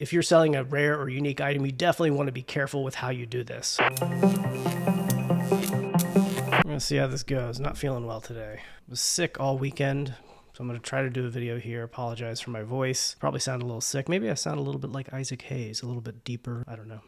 if you're selling a rare or unique item, you definitely want to be careful with how you do this. Let's see how this goes. Not feeling well today. I was sick all weekend, so I'm going to try to do a video here. Apologize for my voice. Probably sound a little sick. Maybe I sound a little bit like Isaac Hayes, a little bit deeper. I don't know.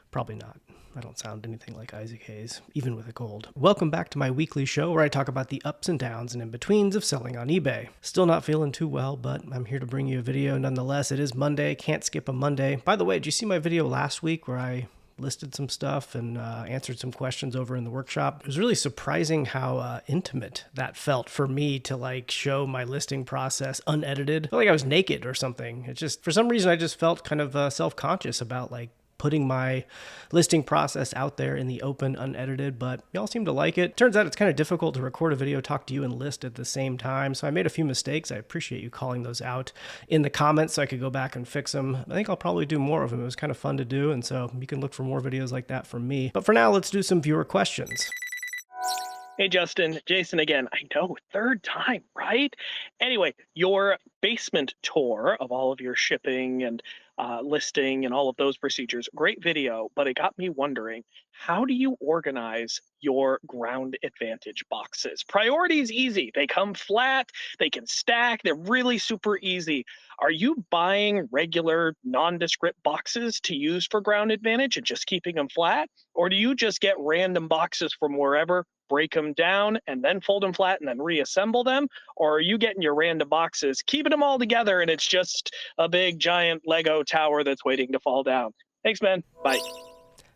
Probably not. I don't sound anything like Isaac Hayes, even with a cold. Welcome back to my weekly show where I talk about the ups and downs and in-betweens of selling on eBay. Still not feeling too well, but I'm here to bring you a video nonetheless. It is Monday. Can't skip a Monday. By the way, did you see my video last week where I listed some stuff and answered some questions over in the workshop? It was really surprising how intimate that felt for me to like show my listing process unedited. I felt like I was naked or something. It just, for some reason, I just felt kind of self-conscious about like putting my listing process out there in the open, unedited, but y'all seem to like it. Turns out it's kind of difficult to record a video, talk to you, and list at the same time. So I made a few mistakes. I appreciate you calling those out in the comments so I could go back and fix them. I think I'll probably do more of them. It was kind of fun to do, and so you can look for more videos like that from me. But for now, let's do some viewer questions. Hey, Justin, Jason again. I know, third time, right? Anyway, your basement tour of all of your shipping and listing and all of those procedures, great video, but it got me wondering, how do you organize your ground advantage boxes? Priority is easy. They come flat, they can stack, they're really super easy. Are you buying regular nondescript boxes to use for ground advantage and just keeping them flat? Or do you just get random boxes from wherever, break them down, and then fold them flat and then reassemble them? Or are you getting your random boxes, keeping them all together, and it's just a big giant Lego tower that's waiting to fall down? Thanks, man. Bye.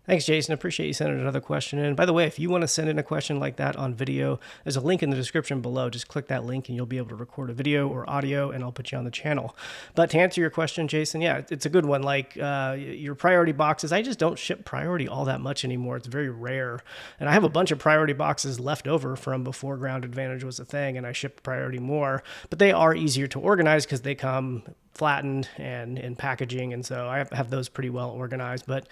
Thanks, Jason. Appreciate you sending another question in. By the way, if you want to send in a question like that on video, there's a link in the description below. Just click that link and you'll be able to record a video or audio, and I'll put you on the channel. But to answer your question, Jason, yeah, it's a good one. Like your priority boxes, I just don't ship priority all that much anymore. It's very rare. And I have a bunch of priority boxes left over from before ground advantage was a thing, and I ship priority more. But they are easier to organize because they come flattened and in packaging, and so I have those pretty well organized. But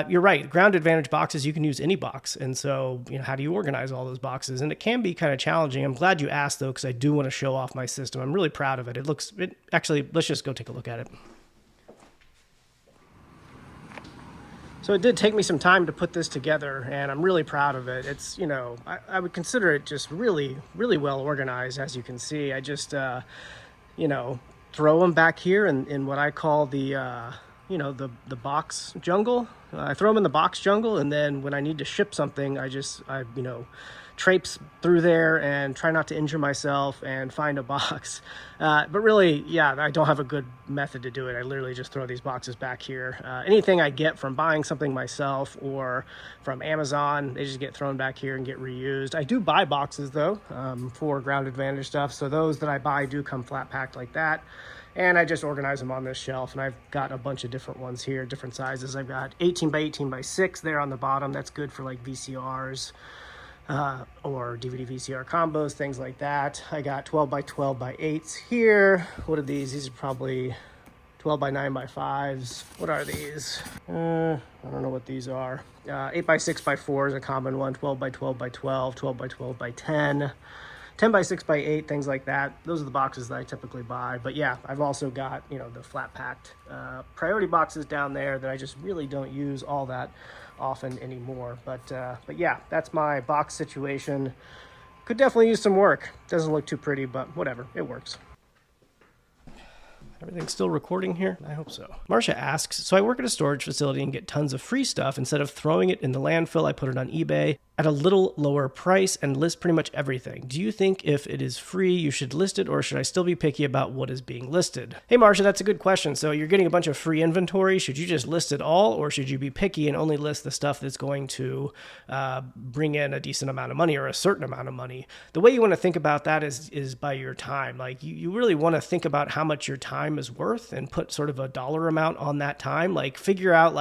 you're right, ground advantage boxes, you can use any box, and so how do you organize all those boxes? And it can be kind of challenging. I'm glad you asked though, because I do want to show off my system. I'm really proud of it. Actually, let's just go take a look at it. So it did take me some time to put this together, and I'm really proud of it. It's, I would consider it just really, really well organized. As you can see, I just, throw them back here in what I call the box jungle. I throw them in the box jungle, and then when I need to ship something, I traipse through there and try not to injure myself and find a box. But really, yeah, I don't have a good method to do it. I literally just throw these boxes back here. Anything I get from buying something myself or from Amazon, they just get thrown back here and get reused. I do buy boxes though, for ground advantage stuff. So those that I buy do come flat packed like that. And I just organize them on this shelf, and I've got a bunch of different ones here, different sizes. I've got 18 by 18 by 6 there on the bottom. That's good for like VCRs. Or DVD VCR combos, things like that. I got 12 by 12 by 8s here. What are these? These are probably 12 by 9 by 5s. What are these? I don't know what these are. 8 by 6 by 4 is a common one. 12 by 12 by 12, 12 by 12 by 10. 10 by 6 by 8, things like that. Those are the boxes that I typically buy. But yeah, I've also got, the flat packed priority boxes down there that I just really don't use all that often anymore. But yeah, that's my box situation. Could definitely use some work. Doesn't look too pretty, but whatever, it works. Everything's still recording here? I hope so. Marcia asks, so I work at a storage facility and get tons of free stuff. Instead of throwing it in the landfill, I put it on eBay at a little lower price and list pretty much everything. Do you think if it is free, you should list it, or should I still be picky about what is being listed? Hey, Marcia, that's a good question. So you're getting a bunch of free inventory. Should you just list it all, or should you be picky and only list the stuff that's going to bring in a decent amount of money or a certain amount of money? The way you want to think about that is by your time. Like you really want to think about how much your time is worth and put sort of a dollar amount on that time. Like figure out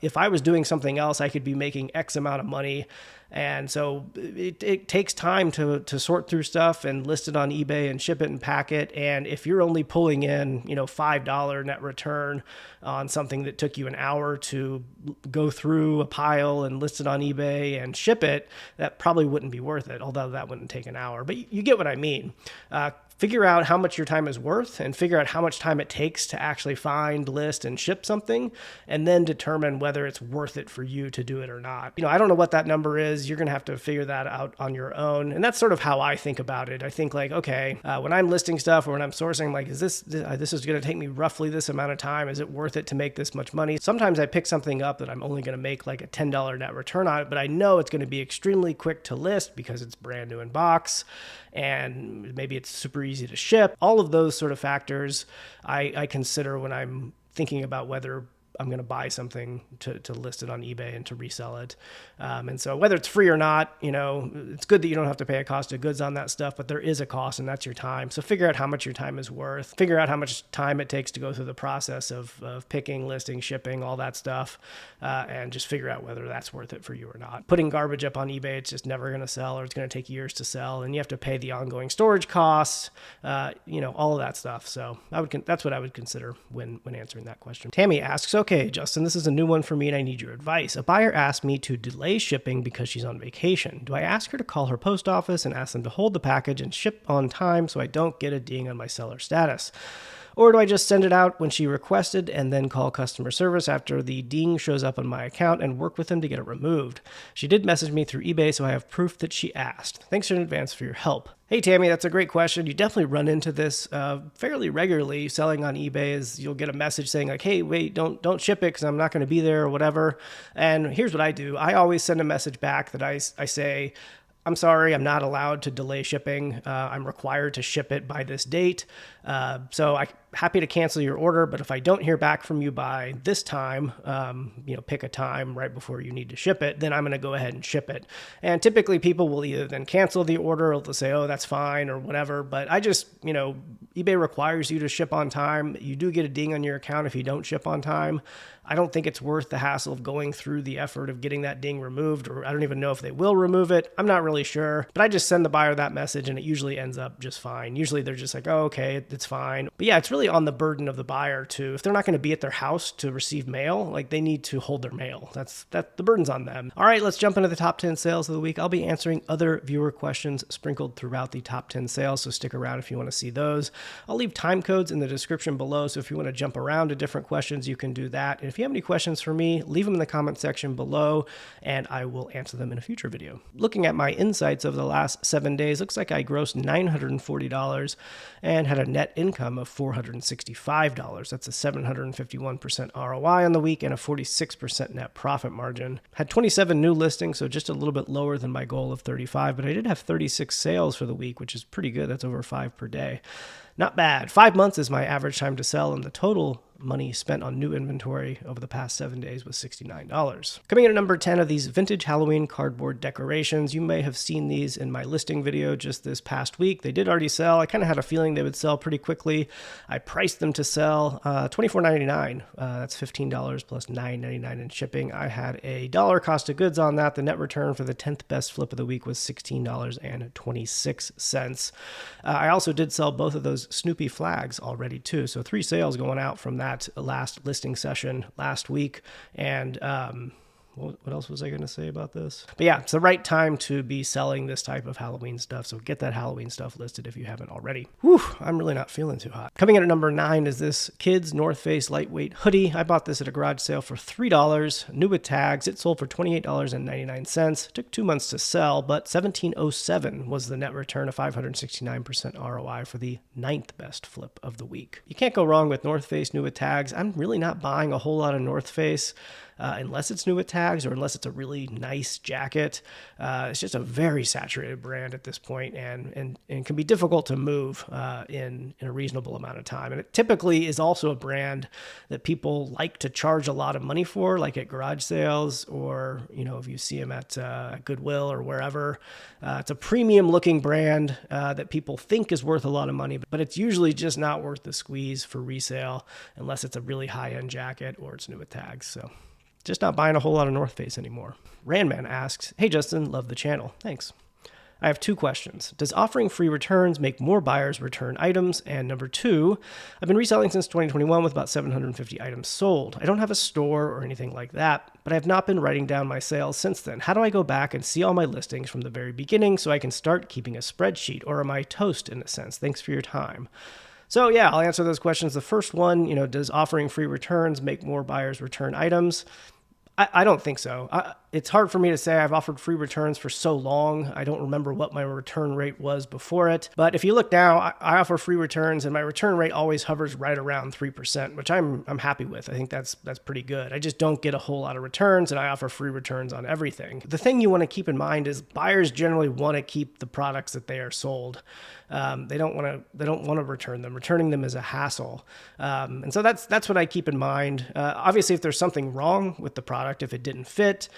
if I was doing something else, I could be making X amount of money. And so it takes time to sort through stuff and list it on eBay and ship it and pack it. And if you're only pulling in, $5 net return on something that took you an hour to go through a pile and list it on eBay and ship it, that probably wouldn't be worth it, although that wouldn't take an hour. But you get what I mean. figure out how much your time is worth and figure out how much time it takes to actually find, list, and ship something, and then determine whether it's worth it for you to do it or not. I don't know what that number is. You're going to have to figure that out on your own. And that's sort of how I think about it. I think like, okay, when I'm listing stuff or when I'm sourcing, like, is this is going to take me roughly this amount of time? Is it worth it to make this much money? Sometimes I pick something up that I'm only going to make like a $10 net return on it, but I know it's going to be extremely quick to list because it's brand new in box and maybe it's super easy to ship. All of those sort of factors I consider when I'm thinking about whether I'm going to buy something to list it on eBay and to resell it. And so whether it's free or not, it's good that you don't have to pay a cost of goods on that stuff, but there is a cost, and that's your time. So figure out how much your time is worth, figure out how much time it takes to go through the process of picking, listing, shipping, all that stuff, and just figure out whether that's worth it for you or not. Putting garbage up on eBay, it's just never going to sell, or it's going to take years to sell, and you have to pay the ongoing storage costs, all of that stuff. So that's what I would consider when answering that question. Tammy asks, okay, Justin, this is a new one for me and I need your advice. A buyer asked me to delay shipping because she's on vacation. Do I ask her to call her post office and ask them to hold the package and ship on time so I don't get a ding on my seller status? Or do I just send it out when she requested and then call customer service after the ding shows up on my account and work with them to get it removed? She did message me through eBay, so I have proof that she asked. Thanks in advance for your help. Hey, Tammy, that's a great question. You definitely run into this fairly regularly selling on eBay. Is you'll get a message saying like, hey, wait, don't ship it because I'm not going to be there or whatever. And here's what I do. I always send a message back that I say, I'm sorry, I'm not allowed to delay shipping. I'm required to ship it by this date. So I'm happy to cancel your order, but if I don't hear back from you by this time, pick a time right before you need to ship it, then I'm going to go ahead and ship it. And typically people will either then cancel the order or they'll say, oh, that's fine or whatever. But I just, eBay requires you to ship on time. You do get a ding on your account if you don't ship on time. I don't think it's worth the hassle of going through the effort of getting that ding removed, or I don't even know if they will remove it. I'm not really sure, but I just send the buyer that message and it usually ends up just fine. Usually they're just like, oh, okay, it's fine. But yeah, it's really on the burden of the buyer to, if they're not going to be at their house to receive mail, like they need to hold their mail. The burden's on them. All right, let's jump into the top 10 sales of the week. I'll be answering other viewer questions sprinkled throughout the top 10 sales, so stick around if you want to see those. I'll leave time codes in the description below, so if you want to jump around to different questions, you can do that. And if you have any questions for me, leave them in the comment section below, and I will answer them in a future video. Looking at my insights over the last 7 days, looks like I grossed $940 and had a net income of $465. That's a 751% ROI on the week and a 46% net profit margin. Had 27 new listings, so just a little bit lower than my goal of 35, but I did have 36 sales for the week, which is pretty good. That's over 5 per day. Not bad. 5 months is my average time to sell, and the total money spent on new inventory over the past 7 days was $69. Coming in at number 10 of these vintage Halloween cardboard decorations. You may have seen these in my listing video just this past week. They did already sell. I kind of had a feeling they would sell pretty quickly. I priced them to sell $24.99. That's $15 plus $9.99 in shipping. I had a dollar cost of goods on that. The net return for the 10th best flip of the week was $16.26. I also did sell both of those Snoopy flags already too. So 3 sales going out from that last listing session last week. And what else was I going to say about this? But yeah, it's the right time to be selling this type of Halloween stuff. So get that Halloween stuff listed if you haven't already. Whew, I'm really not feeling too hot. Coming in at number 9 is this Kids North Face lightweight hoodie. I bought this at a garage sale for $3, new with tags. It sold for $28.99. Took 2 months to sell, but $17.07 was the net return, a 569% ROI for the 9th best flip of the week. You can't go wrong with North Face new with tags. I'm really not buying a whole lot of North Face. Unless it's new with tags or unless it's a really nice jacket. It's just a very saturated brand at this point and can be difficult to move in a reasonable amount of time. And it typically is also a brand that people like to charge a lot of money for, like at garage sales or, if you see them at Goodwill or wherever. It's a premium looking brand that people think is worth a lot of money, but it's usually just not worth the squeeze for resale unless it's a really high-end jacket or it's new with tags. So just not buying a whole lot of North Face anymore. Randman asks, hey Justin, love the channel. Thanks. I have two questions. Does offering free returns make more buyers return items? And number two, I've been reselling since 2021 with about 750 items sold. I don't have a store or anything like that, but I have not been writing down my sales since then. How do I go back and see all my listings from the very beginning so I can start keeping a spreadsheet? Or am I toast in a sense? Thanks for your time. So yeah, I'll answer those questions. The first one, does offering free returns make more buyers return items? I don't think so. It's hard for me to say. I've offered free returns for so long. I don't remember what my return rate was before it. But if you look now, I offer free returns and my return rate always hovers right around 3%, which I'm happy with. I think that's pretty good. I just don't get a whole lot of returns and I offer free returns on everything. The thing you want to keep in mind is buyers generally want to keep the products that they are sold. They don't want to return them. Returning them is a hassle. And so that's what I keep in mind. Obviously, if there's something wrong with the product, if it didn't fit,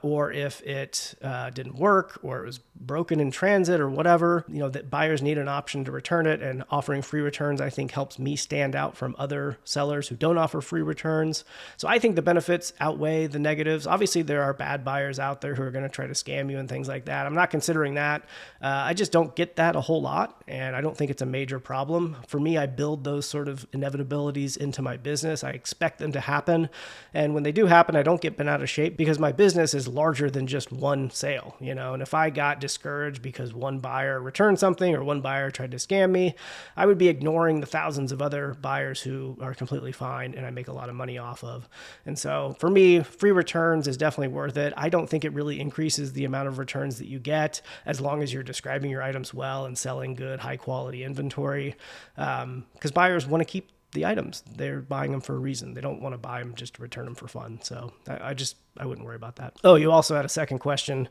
or if it didn't work, or it was broken in transit or whatever, that buyers need an option to return it, and offering free returns, I think, helps me stand out from other sellers who don't offer free returns. So I think the benefits outweigh the negatives. Obviously, there are bad buyers out there who are going to try to scam you and things like that. I'm not considering that. I just don't get that a whole lot, and I don't think it's a major problem. For me, I build those sort of inevitabilities into my business. I expect them to happen, and when they do happen, I don't get bent out of shape because my business is larger than just one sale, and if I got discouraged because one buyer returned something or one buyer tried to scam me, I would be ignoring the thousands of other buyers who are completely fine and I make a lot of money off of. And so for me, free returns is definitely worth it. I don't think it really increases the amount of returns that you get as long as you're describing your items well and selling good, high quality inventory, because buyers want to keep the items. They're buying them for a reason. They don't want to buy them just to return them for fun. So I wouldn't worry about that. Oh, you also had a second question.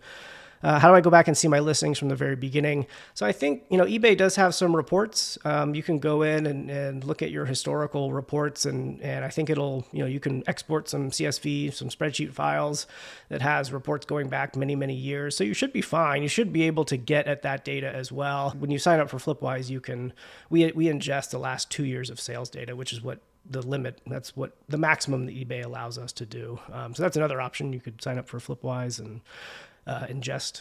How do I go back and see my listings from the very beginning? So I think, eBay does have some reports. You can go in and look at your historical reports and I think it'll, you can export some CSV, some spreadsheet files that has reports going back many, many years. So you should be fine. You should be able to get at that data as well. When you sign up for Flipwise, we ingest the last 2 years of sales data, which is what the limit, that's what the maximum that eBay allows us to do. So that's another option. You could sign up for Flipwise and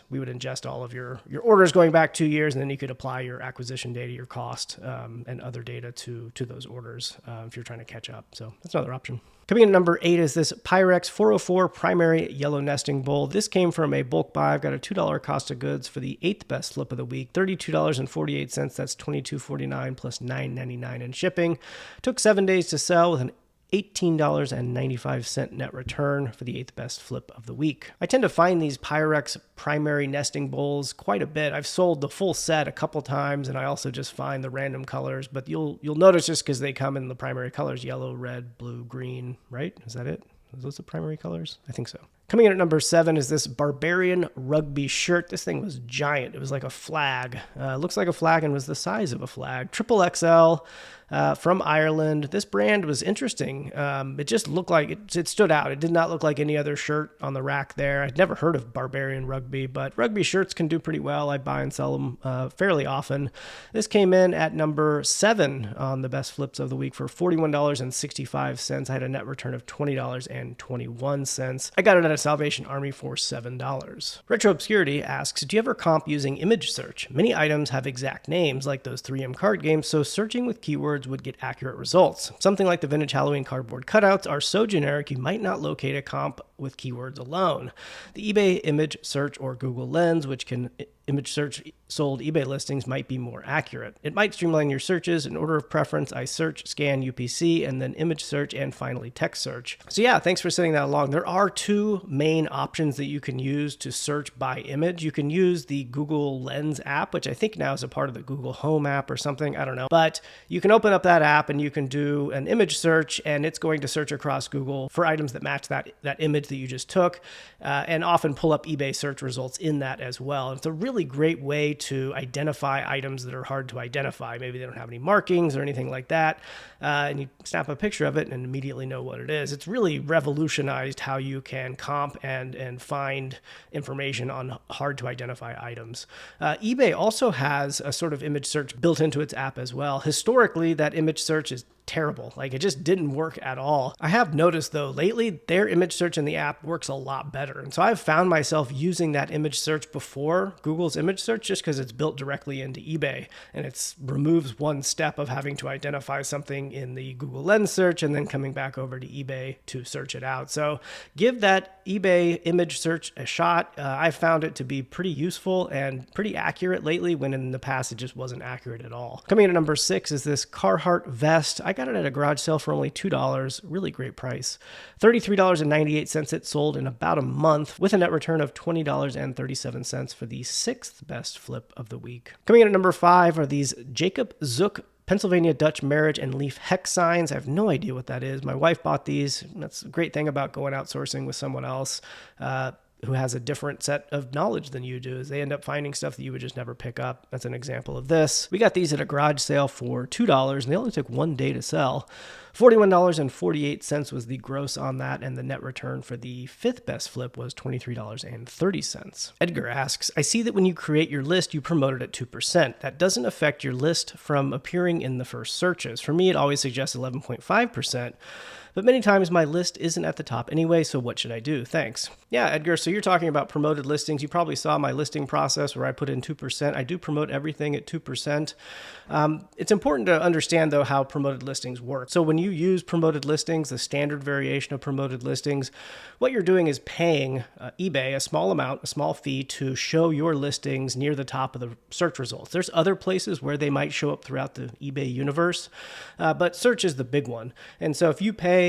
we would ingest all of your orders going back 2 years, and then you could apply your acquisition data, your cost, and other data to those orders if you're trying to catch up. So that's another option. Coming in at number 8 is this Pyrex 404 primary yellow nesting bowl. This came from a bulk buy. I've got a $2 cost of goods for the 8th best flip of the week, $32.48. That's $22.49 plus $9.99 in shipping. Took 7 days to sell with an $18.95 net return for the 8th best flip of the week. I tend to find these Pyrex primary nesting bowls quite a bit. I've sold the full set a couple times, and I also just find the random colors, but you'll notice just because they come in the primary colors, yellow, red, blue, green, right? Is that it? Are those the primary colors? I think so. Coming in at number 7 is this Barbarian rugby shirt. This thing was giant. It was like a flag. Looks like a flag and was the size of a flag. Triple XL from Ireland. This brand was interesting. It just looked like it stood out. It did not look like any other shirt on the rack there. I'd never heard of Barbarian rugby, but rugby shirts can do pretty well. I buy and sell them fairly often. This came in at number 7 on the best flips of the week for $41.65. I had a net return of $20.21. I got it at a Salvation Army for $7. Retro Obscurity asks, do you ever comp using image search? Many items have exact names like those 3M card games, so searching with keywords would get accurate results. Something like the vintage Halloween cardboard cutouts are so generic you might not locate a comp with keywords alone. The eBay image search or Google Lens, which can image search sold eBay listings, might be more accurate. It might streamline your searches. In order of preference, I search, scan, UPC, and then image search, and finally text search. So yeah, thanks for sending that along. There are 2 main options that you can use to search by image. You can use the Google Lens app, which I think now is a part of the Google Home app or something, I don't know. But you can open up that app and you can do an image search, and it's going to search across Google for items that match that image that you just took, and often pull up eBay search results in that as well. It's a really great way to identify items that are hard to identify. Maybe they don't have any markings or anything like that, and you snap a picture of it and immediately know what it is. It's really revolutionized how you can comp and find information on hard to identify items. eBay also has a sort of image search built into its app as well. Historically, that image search is terrible. Like, it just didn't work at all. I have noticed though, lately their image search in the app works a lot better. And so I've found myself using that image search before Google's image search just because it's built directly into eBay and it removes one step of having to identify something in the Google Lens search and then coming back over to eBay to search it out. So give that eBay image search a shot. I found it to be pretty useful and pretty accurate lately, when in the past it just wasn't accurate at all. Coming in at number 6 is this Carhartt vest. I got it at a garage sale for only $2. Really great price. $33.98 it sold in about a month, with a net return of $20.37 for the 6th best flip of the week. Coming in at number 5 are these Jacob Zook Pennsylvania Dutch marriage and leaf hex signs. I have no idea what that is. My wife bought these. That's a great thing about going outsourcing with someone else who has a different set of knowledge than you do, is they end up finding stuff that you would just never pick up. That's an example of this. We got these at a garage sale for $2, and they only took 1 day to sell. $41.48 was the gross on that, and the net return for the 5th best flip was $23.30. Edgar asks, I see that when you create your list, you promote it at 2%. That doesn't affect your list from appearing in the first searches. For me, it always suggests 11.5%. But many times my list isn't at the top anyway, so what should I do? Thanks. Yeah, Edgar, so you're talking about promoted listings. You probably saw my listing process where I put in 2%. I do promote everything at 2%. It's important to understand, though, how promoted listings work. So when you use promoted listings, the standard variation of promoted listings, what you're doing is paying eBay a small amount, a small fee, to show your listings near the top of the search results. There's other places where they might show up throughout the eBay universe, but search is the big one. And so if you pay,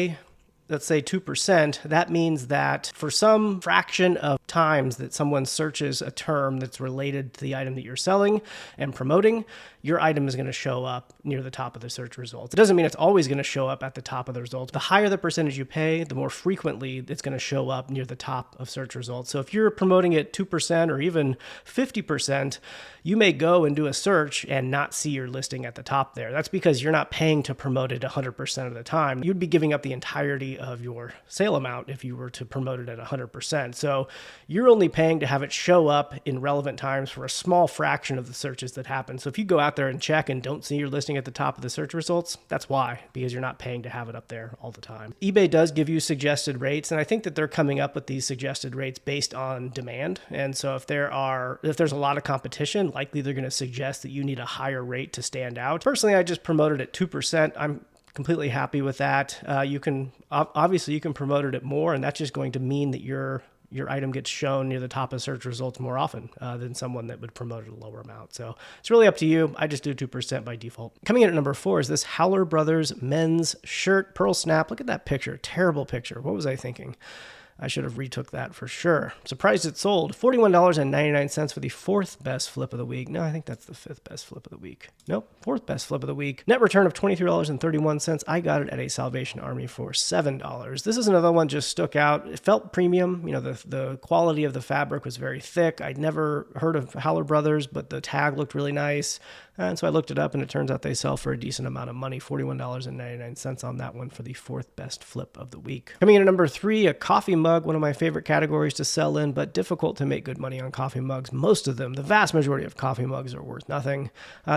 let's say 2%, that means that for some fraction of times that someone searches a term that's related to the item that you're selling and promoting, your item is going to show up near the top of the search results. It doesn't mean it's always going to show up at the top of the results. The higher the percentage you pay, the more frequently it's going to show up near the top of search results. So if you're promoting it 2% or even 50%, you may go and do a search and not see your listing at the top there. That's because you're not paying to promote it 100% of the time. You'd be giving up the entirety of your sale amount if you were to promote it at 100%. So you're only paying to have it show up in relevant times for a small fraction of the searches that happen. So if you go out there and check and don't see your listing at the top of the search results, that's why, because you're not paying to have it up there all the time. eBay does give you suggested rates, and I think that they're coming up with these suggested rates based on demand. And so if there's a lot of competition, likely they're going to suggest that you need a higher rate to stand out. Personally, I just promoted at 2%. I'm completely happy with that. You can promote it at more, and that's just going to mean that your item gets shown near the top of search results more often than someone that would promote at a lower amount. So it's really up to you. I just do 2% by default. Coming in at number 4 is this Howler Brothers men's shirt, pearl snap. Look at that picture. Terrible picture. What was I thinking? I should have retook that for sure. Surprised it sold. $41.99 for the 4th best flip of the week. No, I think that's the 5th best flip of the week. Nope, 4th best flip of the week. Net return of $23.31. I got it at a Salvation Army for $7. This is another one just stuck out. It felt premium. You know, the quality of the fabric was very thick. I'd never heard of Howler Brothers, but the tag looked really nice. And so I looked it up, and it turns out they sell for a decent amount of money, $41.99 on that one for the 4th best flip of the week. Coming in at number 3, a coffee mug, one of my favorite categories to sell in, but difficult to make good money on coffee mugs. Most of them, the vast majority of coffee mugs are worth nothing.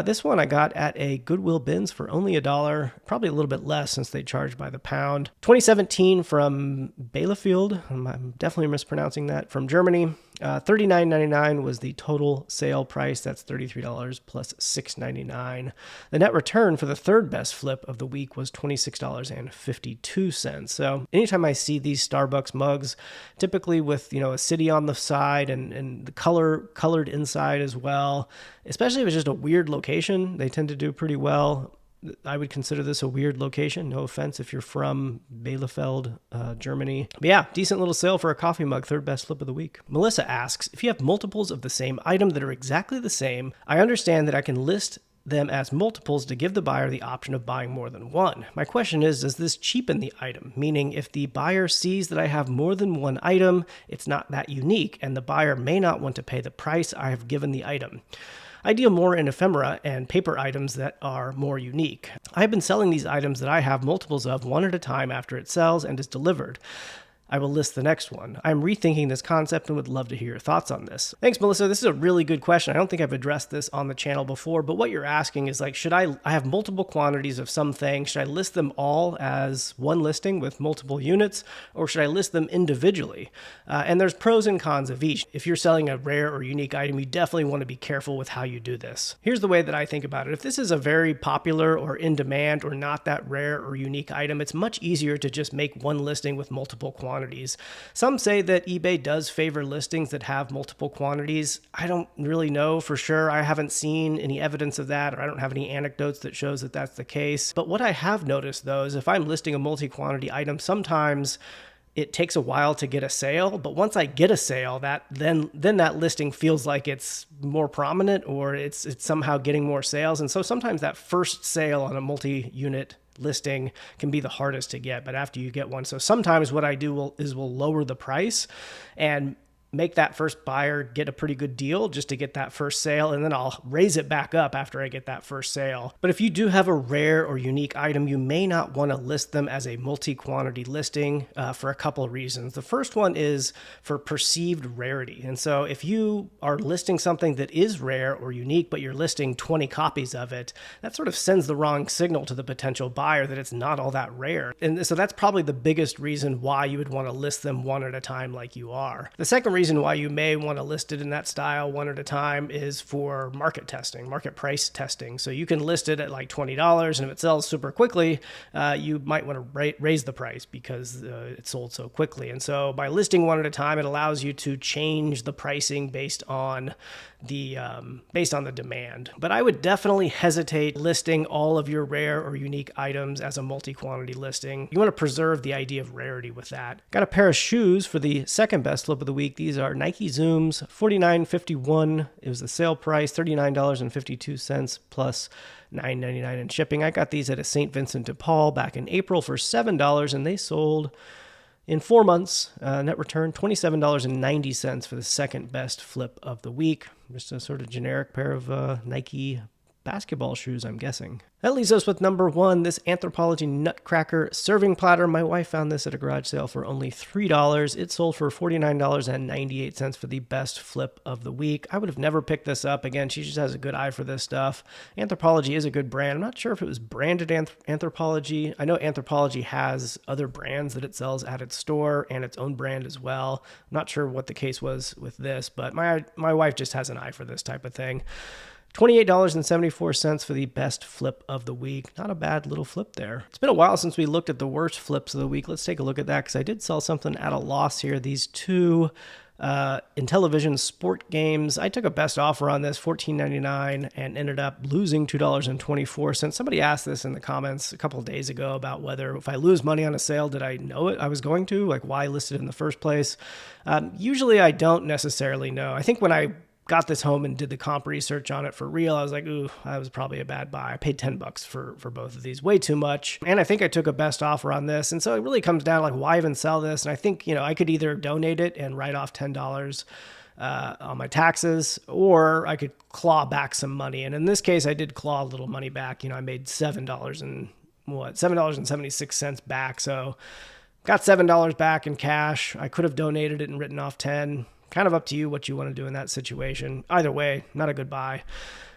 This one I got at a Goodwill bins for only $1, probably a little bit less since they charge by the pound. 2017 from Bielefeld, I'm definitely mispronouncing that, from Germany. $39.99 was the total sale price. That's $33 plus $6.99. The net return for the 3rd best flip of the week was $26.52. So anytime I see these Starbucks mugs, typically with, you know, a city on the side and the colored inside as well, especially if it's just a weird location, they tend to do pretty well. I would consider this a weird location. No offense if you're from Bielefeld, Germany. But yeah, decent little sale for a coffee mug, 3rd best flip of the week. Melissa asks, if you have multiples of the same item that are exactly the same, I understand that I can list them as multiples to give the buyer the option of buying more than one. My question is, does this cheapen the item? Meaning, if the buyer sees that I have more than one item, it's not that unique, and the buyer may not want to pay the price I have given the item. I deal more in ephemera and paper items that are more unique. I've been selling these items that I have multiples of one at a time after it sells and is delivered. I will list the next one. I'm rethinking this concept and would love to hear your thoughts on this. Thanks, Melissa. This is a really good question. I don't think I've addressed this on the channel before, but what you're asking is like, should I have multiple quantities of some thing? Should I list them all as one listing with multiple units, or should I list them individually? And there's pros and cons of each. If you're selling a rare or unique item, you definitely want to be careful with how you do this. Here's the way that I think about it. If this is a very popular or in demand or not that rare or unique item, it's much easier to just make one listing with multiple quantities. Some say that eBay does favor listings that have multiple quantities. I don't really know for sure. I haven't seen any evidence of that, or I don't have any anecdotes that shows that that's the case. But what I have noticed though is if I'm listing a multi-quantity item, sometimes it takes a while to get a sale, but once I get a sale, then that listing feels like it's more prominent, or it's somehow getting more sales. And so sometimes that first sale on a multi-unit listing can be the hardest to get, but after you get one. So sometimes what I do is we'll lower the price and make that first buyer get a pretty good deal just to get that first sale, and then I'll raise it back up after I get that first sale. But if you do have a rare or unique item, you may not want to list them as a multi-quantity listing for a couple of reasons. The first one is for perceived rarity. And so if you are listing something that is rare or unique, but you're listing 20 copies of it, that sort of sends the wrong signal to the potential buyer that it's not all that rare. And so that's probably the biggest reason why you would want to list them one at a time like you are. The second reason why you may want to list it in that style one at a time is for market testing, market price testing. So you can list it at like $20, and if it sells super quickly, you might want to raise the price because it sold so quickly. And so by listing one at a time, it allows you to change the pricing based on the demand. But I would definitely hesitate listing all of your rare or unique items as a multi-quantity listing. You want to preserve the idea of rarity with that. Got a pair of shoes for the second best flip of the week. These are Nike Zooms, $49.51. It was the sale price, $39.52 plus $9.99 in shipping. I got these at a St. Vincent de Paul back in April for $7, and they sold in 4 months. Net return, $27.90 for the second best flip of the week. Just a sort of generic pair of Nike basketball shoes, I'm guessing. That leaves us with number one, this Anthropologie Nutcracker serving platter. My wife found this at a garage sale for only $3. It sold for $49.98 for the best flip of the week. I would have never picked this up. Again, she just has a good eye for this stuff. Anthropologie is a good brand. I'm not sure if it was branded Anthropologie. I know Anthropologie has other brands that it sells at its store and its own brand as well. I'm not sure what the case was with this, but my wife just has an eye for this type of thing. $28.74 for the best flip of the week. Not a bad little flip there. It's been a while since we looked at the worst flips of the week. Let's take a look at that because I did sell something at a loss here. These two Intellivision sport games. I took a best offer on this, $14.99, and ended up losing $2.24. Somebody asked this in the comments a couple of days ago about whether if I lose money on a sale, did I know it I was going to? Like why list it in the first place? Usually I don't necessarily know. I think when I got this home and did the comp research on it for real, I was like, ooh, that was probably a bad buy. I paid $10 for both of these, way too much. And I think I took a best offer on this. And so it really comes down to like, why even sell this? And I think, I could either donate it and write off $10 on my taxes, or I could claw back some money. And in this case, I did claw a little money back. I made $7.76 back. So got $7 back in cash. I could have donated it and written off 10. Kind of up to you what you want to do in that situation. Either way, not a good buy.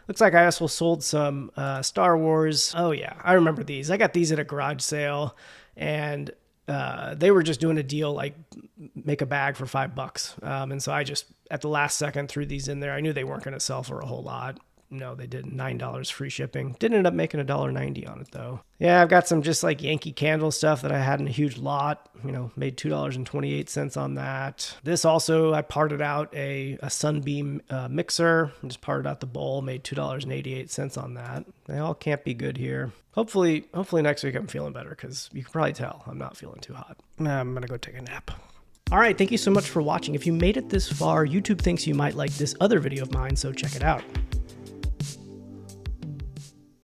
Looks like I also sold some Star Wars. Oh yeah, I remember these. I got these at a garage sale, and they were just doing a deal like make a bag for $5. And so I just at the last second threw these in there. I knew they weren't going to sell for a whole lot. No, they didn't. $9 free shipping. Didn't end up making $1.90 on it though. Yeah, I've got some just like Yankee Candle stuff that I had in a huge lot. Made $2.28 on that. This also, I parted out a Sunbeam mixer. Just parted out the bowl. Made $2.88 on that. They all can't be good here. Hopefully next week I'm feeling better because you can probably tell I'm not feeling too hot. I'm gonna go take a nap. All right, thank you so much for watching. If you made it this far, YouTube thinks you might like this other video of mine, so check it out.